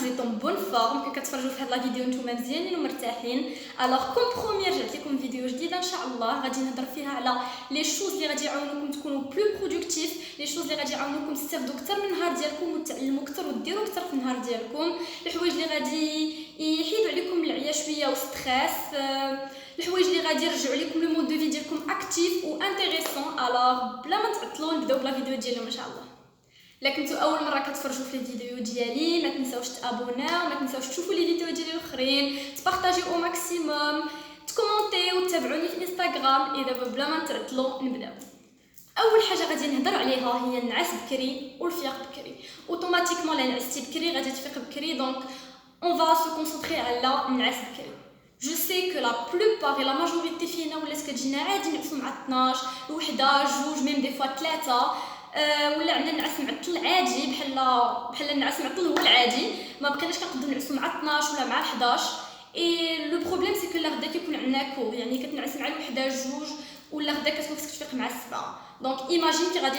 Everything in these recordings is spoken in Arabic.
vous êtes en bonne forme, que كتفرجوا في هاد لا فيديو نتوما مزيانين ومرتاحين. alors comme première جبت لكم فيديو جديده ان شاء الله غادي نهضر فيها على لي شوز اللي غادي يعاونوكم تكونوا بلو برودكتيف، لي شوز اللي غادي يعاونوكم تستافدوا اكثر من النهار ديالكم وتعلموا اكثر وديروا اكثر في النهار ديالكم، الحوايج اللي غادي يحيدوا عليكم العيا شويه وستريس، الحوايج اللي غادي يرجعوا لكم لو مود دو في ديالكم اكتيف و انتريسون. alors بلا ما تعطلوا نبداو بلا فيديو ديالنا ان شاء الله. الا كنتو اول مره كتفرجوا في الفيديو ديالي ما تنساوش تابوناو، ما تنساوش تشوفوا لي فيديو ديالي الاخرين، تبارطاجيو او ماكسيموم، تكومونتيو وتتابعوني في انستغرام. اذا بلا ما نتعطلوا نبداو. اول حاجه غادي نهضر عليها هي النعاس بكري والفياق بكري. اوتوماتيكمون لا نعستي بكري غادي تفيق بكري، دونك اون فا سو كونسونطري على النعاس بكري. جو سي كو لا بلوبار لا ماجوريتي فينا ولات كتجينا عادي نعسو مع 12 الوحده جوج ميم دي فوا 3، ولا عندنا النعاس معطل عادي بحال النعاس معطل هو العادي، ما بقيناش كنقدروا نعسو مع 12 ولا مع 11. اي لو بروبليم سي كو لا غدا كيكون عندنا كور، يعني كتنعس مع الوحده جوج ولا غدا كتكون خصك تفيق مع 7. دونك ايماجين كي غادي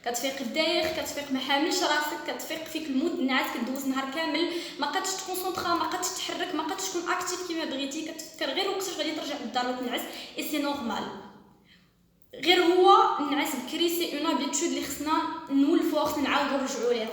كتفيق داير، كتفيق ما حاملش راسك، كتفيق فيك المود النعاس، كدوز نهار كامل ما قادش تكونسونطرا، ما قادش تتحرك، ما قادش تكون اكتيف كيما بغيتي، كتفكر غير وقتاش غادي ترجع للدار وتنعس. اي سي نورمال، غير هو النعاس بكري سي اون هابيتود اللي خصنا نولفوها، خصنا نعاودو نرجعوا ليها،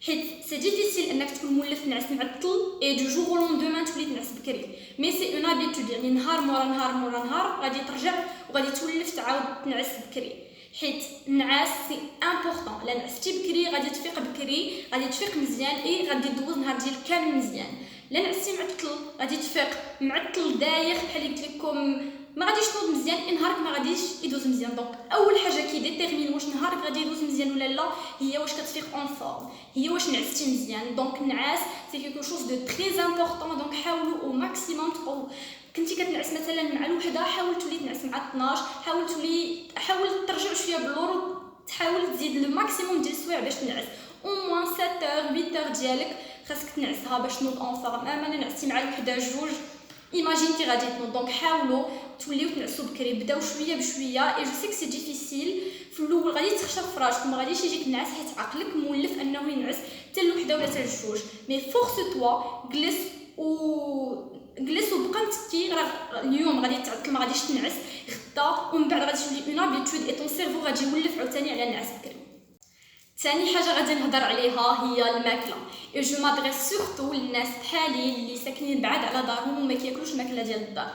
حيت سي ديفيسيل انك تكون مولف تنعس معطل اي دو جور او لوندومان تولي تنعس بكري، مي سي اون هابيتود، يعني نهار مورا نهار مورا نهار غادي ترجع وغادي تولف تعاود تنعس بكري، حيت النعاس سي امبورطون. لا نعستي بكري غادي تفيق بكري، غادي تفيق مزيان، اي غادي دوز نهار ديالك كامل مزيان. لا نعستي معطل غادي تفيق معطل دايخ بحال قلت لكم، ما غاديش تنوض مزيان، نهارك ما غاديش يدوز مزيان. دونك اول حاجه كي ديتيرمين واش نهارك غادي يدوز مزيان ولا لا هي واش كتفيق اون فورم، هي واش نعستي مزيان. دونك النعاس سي كيلكو شوز دو تري امبورطون، دونك حاولوا او ماكسيموم تبقاو كنتي كتنعس مثلا مع الوحده حاول تولي تنعس مع 12، حاول ترجع شويه باللور، تحاول تزيد لو ماكسيموم ديال السوايع باش تنعس او موان 7 8 ديالك خاصك تنعسها باش تنوض اون فورم. اما نعستي مع الوحده جوج ايماجينتي غادي تنوض. دونك حاولوا توليو تنعسوا بكري، بداو شويه بشويه. اي جو سي كو سي ديفيسيل في الاول، غادي تخشى في فراشك، ما غاديش يجيك النعاس حيت عقلك مولف انه ينعس حتى الوحده ولا حتى الجوج، مي فورس توا جلس وبقى متكي. راه اليوم غادي تعطل ما غاديش تنعس، غدا ومن بعد غادي تولي اون هابيتود اي طون سيرفو غادي يولف عاوتاني على النعاس بكري. ثاني حاجه غادي نهضر عليها هي الماكله. اي جو مادريس سورتو للناس بحالي اللي ساكنين بعاد على دارهم وما كياكلوش الماكله ديال الدار.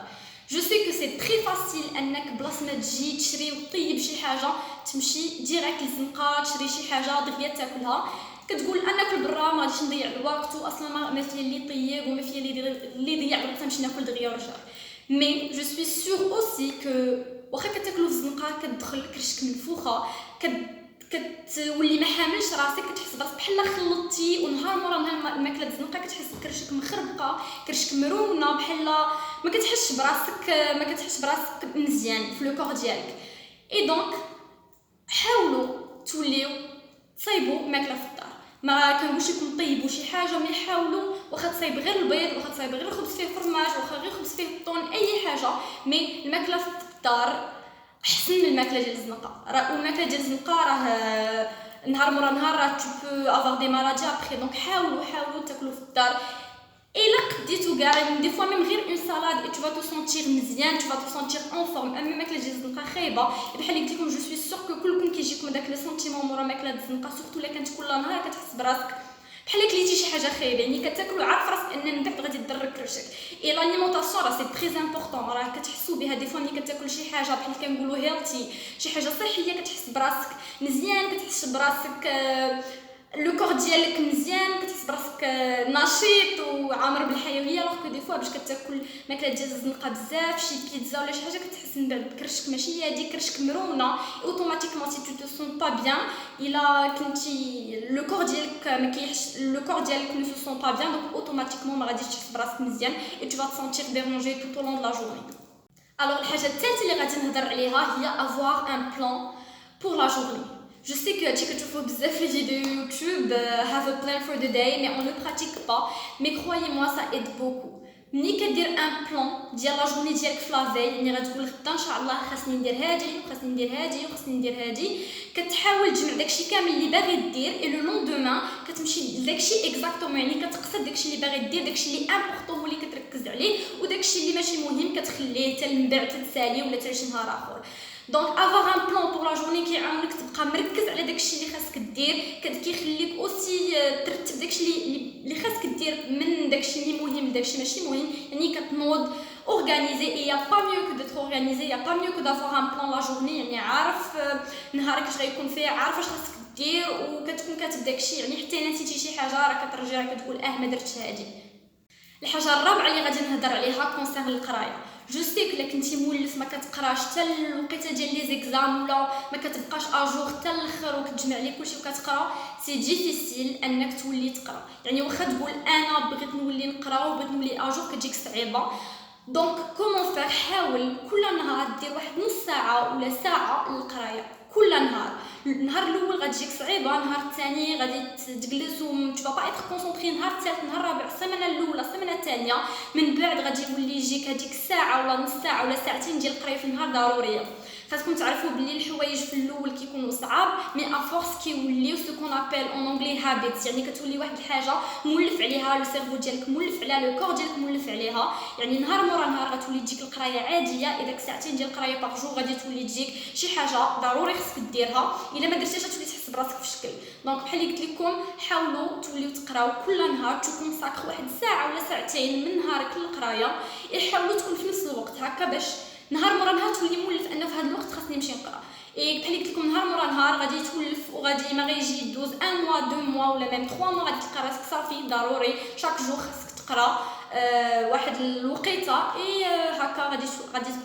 جو سي كو سي تري فاسيل انك بلاص ما تجي تشري وطيب شي حاجه تمشي ديريكت للزنقه تشري شي حاجه دغيا تاكلها، كتقول انا ناكل برا ما غاديش نضيع الوقت، واصلا ما فيا اللي طيب وما فيا اللي يضيع الوقت نمشي ناكل دغيا ونرجع. مي جو سوي سور اوسي كو واخا كتاكلوا في الزنقه كتدخل كرشك منفوخه، كتولي ما حاملش راسك، كتحس براسك بحال خلطتي، ونهار مورا نهار الماكله الزنقه كتحس كرشك مخربقه، كرشك مرونه، بحال ما كتحسش براسك مزيان في لو كور ديالك. اي دونك حاولوا توليو تصايبوا ماكله في الدار، ما كنقولش لكم طيبوا شي حاجه، مي حاولوا واخا تصايب غير البيض، واخا تصايب غير خبز فيه فرماج، واخا غير خبز فيه الطون، اي حاجه، مي الماكله في الدار احسن من الماكله ديال الزنقه. راه الماكله ديال الزنقه راه نهار مورا نهار راه تو بو افوار دي مالادي ابخي. دونك حاولوا تاكلوا في الدار. الا قديتو كاع دي فوا ميم غير اون سالاد اي تو فا تو سونتير مزيان، تو فا تو سونتير اون فورم. اما الماكله ديال الزنقه خايبه، بحال قلت لكم جو سوي سور كو كلكم كيجيكم داك لو سونتيمون مورا ماكله الزنقه، سورتو الا كانت كل نهار كتحس براسك بحال كليتي شي حاجه خايبه، يعني كتاكلوا عارف راسك ان من بعد غادي تضر كرشك. اي لاليمونطاسيون راه سي تري امبورطون، راه كتحسوا بها دي فوا ملي كتاكل شي حاجه بحال كنقولوا هيلثي، شي حاجه صحيه، كتحس براسك مزيان، كتحس براسك لو كور ديالك مزيان، كتحس براسك نشيط وعامر بالحيويه. لوغ كو دي فوا باش كتاكل ماكله ديال الزنقه بزاف شي بيتزا ولا شي حاجه كتحس من بعد كرشك ماشي هادي، كرشك مرونه اوتوماتيكمون سي تو تو سون با بيان. الا كنتي لو كور ديالك ما كيحش لو كور ديالك نو سو سون با بيان، دونك اوتوماتيكمون ما غاديش تحس براسك مزيان اي تو فا تسونتير ديرونجي tout au long de la journée. alors الحاجه الثالثه اللي غادي نهضر عليها هي avoir un plan pour la journée. Je sais que tu vois bzaf les vidéos YouTube have a plan for the day, mais on ne pratique pas. Mais croyez-moi, ça aide beaucoup. ملي كدير ان بلان ديال لا جورني ديالك في لافي، يعني غتقول غدا ان شاء الله خاصني ندير هادي وخاصني ندير هادي وخاصني ندير هادي، كتحاول تجمع داكشي كامل اللي باغي دير، اي لو لوندومان كتمشي لداكشي اكزاكتومون، يعني كتقصد داكشي اللي باغي دير، داكشي اللي امبورطون هو اللي كتركز عليه، وداكشي اللي ماشي مهم كتخليه حتى من بعد تتسالي ولا حتى شي نهار اخر. دونك افوار ان بلان بور لا جورني كيعاونك تبقى مركز على داكشي اللي خاصك دير، كيخليك اوسي ترتب داكشي اللي خاصك دير من داكشي اللي مهم لداكشي ماشي مهم، يعني كتنوض اورغانيزي. اي يا با ميو كو دو اورغانيزي، يا با ميو كو دافوار ان بلان لا جورني، يعني عارف نهارك اش غيكون فيه، عارف اش خاصك دير، وكتكون كاتب داكشي، يعني حتى الا نسيتي شي حاجه راه كترجع كتقول ما درتش هادي. الحاجه الرابعه اللي غادي نهضر عليها كونسيرن القرايه. جو سي كلا كنتي مولف ما كتقراش حتى الوقيته ديال لي زيكزام ولا ما كتبقاش اجور حتى الاخر وكتجمع لي كلشي وكتقرا، سي ديفيسيل انك تولي تقرا. يعني واخا تقول انا بغيت نولي نقرا وبغيت نولي اجور كتجيك صعيبه. دونك كومون فير، حاول كل نهار دير واحد نص ساعه ولا ساعه للقرايه كل نهار. النهار الاول غتجيك صعيبه، النهار الثاني غادي تجلس و tu vas pas être concentré، النهار الثالث النهار الرابع السيمانه الاولى السيمانه الثانيه، من بعد غادي يولي يجيك هذيك الساعه ولا نص ساعه ولا ساعتين ديال القرايه في النهار ضروريه. خاصكم تعرفوا بلي الحوايج في الاول كيكونوا صعاب، مي افورس كيوليو سو كون ابل اون انجلي هابيتس، يعني كتولي واحد الحاجه مولف عليها لو سيرفو ديالك، مولف عليها لو كور ديالك، مولف عليها، يعني نهار مورا نهار غتولي تجيك القرايه عاديه. اذا ساعتين ديال القرايه باغ جور غادي تولي تجيك شي حاجه ضروري خصك ديرها، الا ما درتيش غتولي تحس براسك في شكل. دونك بحال اللي قلت لكم، حاولوا توليو تقراو كل نهار، تكون ساكر واحد ساعه ولا ساعتين من نهارك للقرايه، يحاولوا تكون في نفس الوقت هكا باش نهار مورا نهار تولي مولف انه في هذا الوقت خاصني نمشي نقرا. اي بحال قلت لكم نهار مورا نهار غادي تولف وغادي ما غيجي يدوز 1 موا 2 موا ولا ميم 3 موا، غادي تلقى راسك صافي ضروري شاك جور خاصك تقرا واحد الوقيته. اي هكا غادي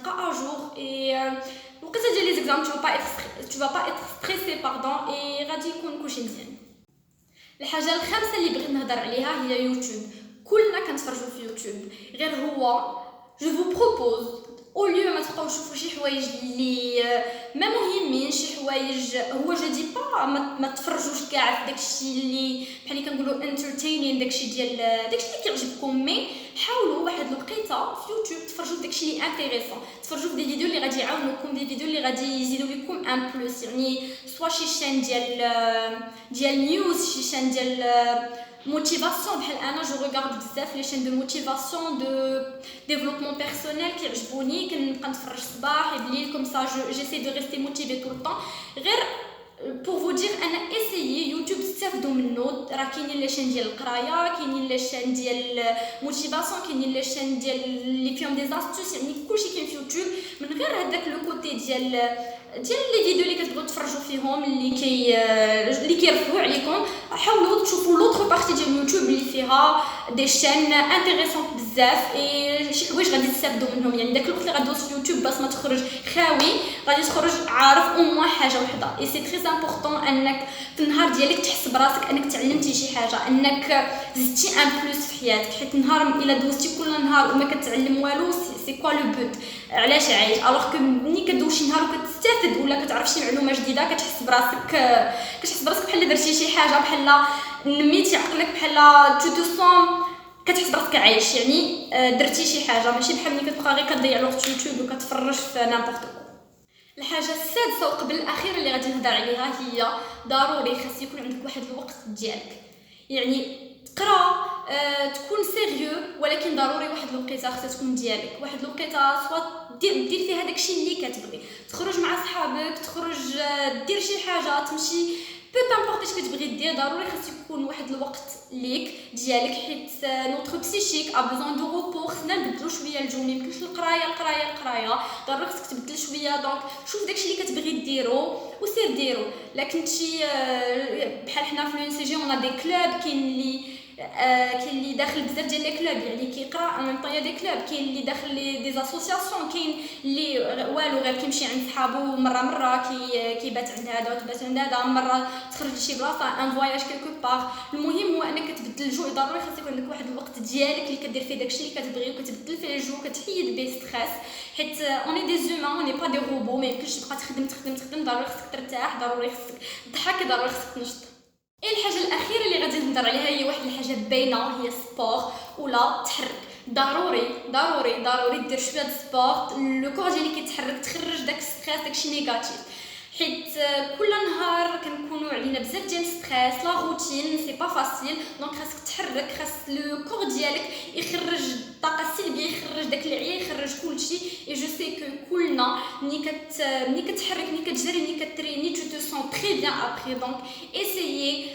تبقى اجور. اي الوقيته ديال لي زيكزام tu vas pas être stressé pardon، اي غادي يكون كلشي مزيان. الحاجه الخامسه اللي بغيت نهضر عليها هي يوتيوب. كلنا كنتفرجوا في يوتيوب، غير هو جو فو بروبوز او ليو ما تبقاو تشوفوا شي حوايج اللي ما مهمين، شي حوايج هو جو دي با ما تفرجوش كاع في داكشي اللي بحال اللي كنقولوا انترتينين، داكشي ديال داكشي اللي كيعجبكم، مي حاولوا واحد الوقيته في يوتيوب تفرجوا في داكشي اللي انتريسون، تفرجوا في دي فيديو اللي غادي يعاونوكم، دي فيديو اللي غادي يزيدوا لكم ان بلوس، يعني سوا شي شان ديال نيوز، شي شان ديال موتيفاسيون. بحال انا جو ريغارد بزاف لي شين دو موتيفاسيون دو ديفلوبمون بيرسونيل كيعجبوني، كنبقى نتفرج صباح الليل كوم سا جيسي دو ريستي موتيفي طول الطون. غير بور فو دير انا اسيي يوتيوب تستافدوا منه، راه كاينين لي شين ديال القرايه، كاينين لي شين ديال موتيفاسيون، كاينين لي شين ديال اللي فيهم دي زاستوس، يعني كلشي كاين في يوتيوب. من غير هذاك لو كوتي ديال لي فيديو اللي كتبغيو تفرجوا فيهم اللي كيرفعوا عليكم، حاولوا تشوفوا لوطر بارتي ديال يوتيوب اللي فيها دي شين انتريسون بزاف، اي شي حوايج غادي تستافدوا منهم. يعني داك الوقت اللي غدوز في يوتيوب باش ما تخرج خاوي، غادي تخرج عارف او موان حاجه وحده. اي سي تري امبورطون انك في النهار ديالك تحس براسك انك تعلمتي شي حاجه، انك زدتي ان بلوس في حياتك، حيت النهار الا دوزتي كل نهار وما كتعلم والو، سي كوا لو بوت، علاش عايش؟ الوغ كو ملي كدوز شي نهار وكتستافد ولا كتعرف شي معلومه جديده، كتحس براسك بحال درتي شي حاجه، بحال نميتي عقلك، بحال تو سون كتحس براسك عايش، يعني درتي شي حاجه، ماشي بحال ملي كتبقى غير كتضيع الوقت في يوتيوب وكتفرج في نامبورط كو. الحاجه السادسه وقبل الاخيره اللي غادي نهضر عليها هي ضروري خاص يكون عندك واحد الوقت ديالك، يعني تقرا تكون سيريو، ولكن ضروري واحد الوقيته خاصها تكون ديالك، واحد الوقيته سوا دير فيها داكشي اللي كتبغي، تخرج مع صحابك، تخرج دير شي حاجه، تمشي بو تامبورط اش كتبغي دير، ضروري خاص يكون واحد الوقت ليك ديالك، حيت نوتر بسيشيك ا بوزون دو روبو. خصنا نبدلو شويه الجو، ميمكنش القرايه ضروري خصك تبدل شويه. دونك شوف داكشي اللي كتبغي ديرو وسير ديرو. لا كنتي بحال حنا في لونسيجي اون دي كلوب، كاين اللي داخل بزاف ديال لي كلوب يعني كيقرا، ان طيا دي كلوب، كاين اللي داخل دي اسوسياسيون، كاين اللي والو غير كيمشي عند صحابو مره كيبات عند هذا وتبات عند هذا، مره تخرج لشي بلاصه ان فواياج كيلكو باغ. المهم هو انك تبدل الجو، ضروري خاص يكون عندك واحد الوقت ديالك اللي كدير فيه داكشي اللي كتبغي وكتبدل فيه الجو، كتحيد به ستريس، حيت اوني دي زومان اوني با دي روبو، ما يمكنش تبقى تخدم. ضروري خاصك ترتاح، ضروري خاصك تضحك، ضروري خاصك تنشط. الحاجه الاخيره اللي غادي نهضر عليها هي واحد الحاجه باينه، هي سبور ولا تحرك. ضروري دير شويه د سبورت. لو كور ديالك كيتحرك، تخرج داك ستريس داكشي نيجاتيف، حيت كل نهار كنكونوا علينا بزاف ديال ستريس، لا روتين سي با فاسيل. دونك خاصك تحرك، خاص لو كور ديالك يخرج الطاقه السلبيه، يخرج داك العيا، يخرج كلشي. اي جو سي كو كلنا ملي كتحرك، ملي كتجري، ملي كتريني تو تو سون تري بيان ابري. دونك اسيي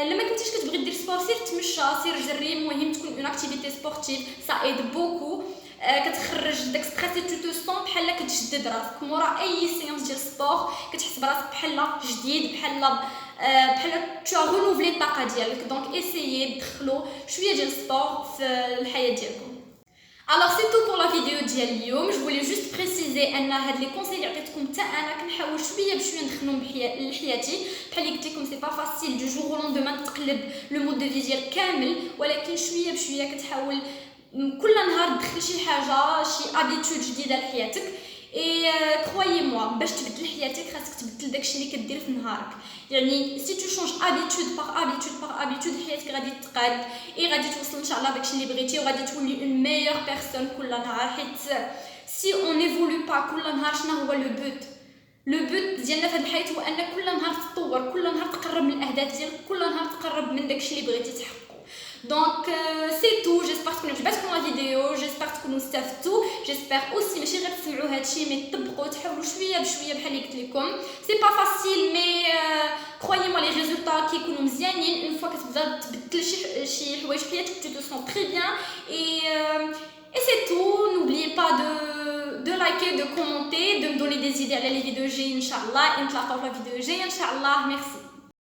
لما كنتيش كتبغي دير سبور، سير تمشى، سير جري، المهم تكون اون اكتيفيتي سبورتيف، سا ايد بوكو. كتخرج داك ستريس، تو سون بحال كتجدد راسك مورا اي سيونس ديال سبور، كتحس براسك بحال جديد، بحال تو رونوفلي الطاقه ديالك. دونك اسيي دخلوا شويه ديال سبور في الحياه ديالكم. Alors c'est tout pour la vidéo ديال اليوم. Je voulais juste préciser ان هاد لي كونساي اللي عطيتكم حتى انا كنحاول شويه بشويه ندخلهم لحياتي. بحال اللي قلت لكم سي با فاسيل دو جور او لوندومان تقلب لو مود دو في ديالك كامل، ولكن شويه بشويه كتحاول كل نهار تدخل شي حاجه، شي ابيتود جديده لحياتك. اي كرويي موا باش تبدل حياتك خاصك تبدل داكشي اللي كدير في نهارك. يعني سي تو شونج ابيتود باغ ابيتود حياتك غادي تقاد، اي غادي توصل ان شاء الله داكشي اللي بغيتي، وغادي تولي اون ميور بيرسون كل نهار. حيت سي اون ايفولو با كل نهار، شنو هو لو بوت ديالنا في هذه الحياه؟ هو ان كل نهار تطور، كل نهار تقرب من الاهداف ديالك، كل نهار تقرب من داكشي اللي بغيتي تحققه. Donc c'est tout. J'espère تكون عجبتكم لا فيديو، جيسبر تكونوا استفدتوا، جيسبر اوسي ماشي غير تسمعوا هادشي مي تطبقوا، تحاولوا شويه بشويه بحال اللي قلت لكم. سي با فاسيل مي كرويي موا لي ريزولطا كيكونوا مزيانين اون فوا كتبدا تبدل شي حوايج في حياتك. tu te sens très bien et c'est tout. N'oubliez pas de liker, de commenter, de me donner des idées على les vidéos جايين ان شاء الله. نتلاقاو في الفيديو الجاي ان شاء الله. ميرسي.